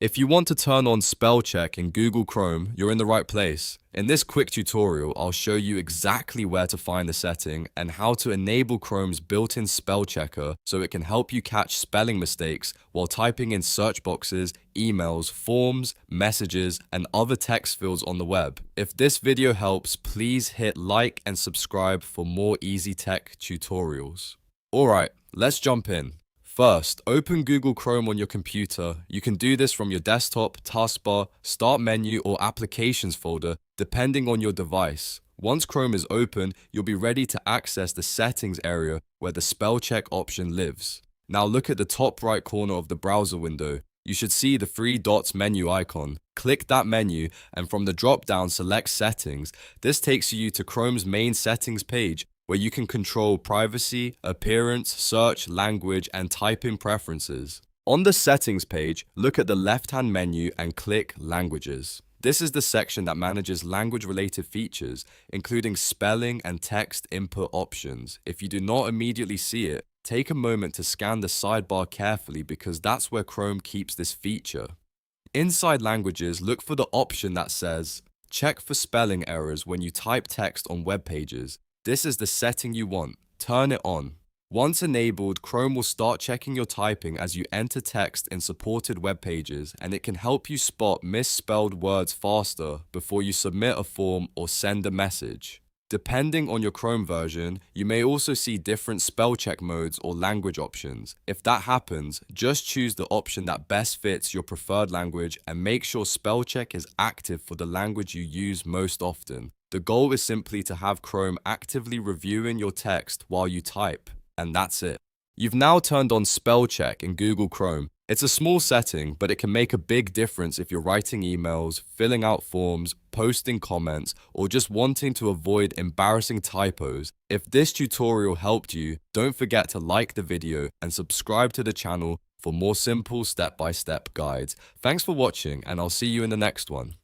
If you want to turn on spell check in Google Chrome, you're in the right place. In this quick tutorial, I'll show you exactly where to find the setting and how to enable Chrome's built-in spell checker so it can help you catch spelling mistakes while typing in search boxes, emails, forms, messages, and other text fields on the web. If this video helps, please hit like and subscribe for more easy tech tutorials. Alright, let's jump in. First, open Google Chrome on your computer. You can do this from your desktop, taskbar, start menu, or applications folder, depending on your device. Once Chrome is open, you'll be ready to access the settings area where the spell check option lives. Now look at the top right corner of the browser window. You should see the three dots menu icon. Click that menu and from the drop-down select settings. This takes you to Chrome's main settings page, where you can control privacy, appearance, search, language, and typing preferences. On the settings page, look at the left-hand menu and click Languages. This is the section that manages language-related features, including spelling and text input options. If you do not immediately see it, take a moment to scan the sidebar carefully because that's where Chrome keeps this feature. Inside Languages, look for the option that says, Check for spelling errors when you type text on web pages. This is the setting you want. Turn it on. Once enabled, Chrome will start checking your typing as you enter text in supported web pages, and it can help you spot misspelled words faster before you submit a form or send a message. Depending on your Chrome version, you may also see different spell check modes or language options. If that happens, just choose the option that best fits your preferred language and make sure spell check is active for the language you use most often. The goal is simply to have Chrome actively reviewing your text while you type, and that's it. You've now turned on spell check in Google Chrome. It's a small setting, but it can make a big difference if you're writing emails, filling out forms, posting comments, or just wanting to avoid embarrassing typos. If this tutorial helped you, don't forget to like the video and subscribe to the channel for more simple step-by-step guides. Thanks for watching, and I'll see you in the next one.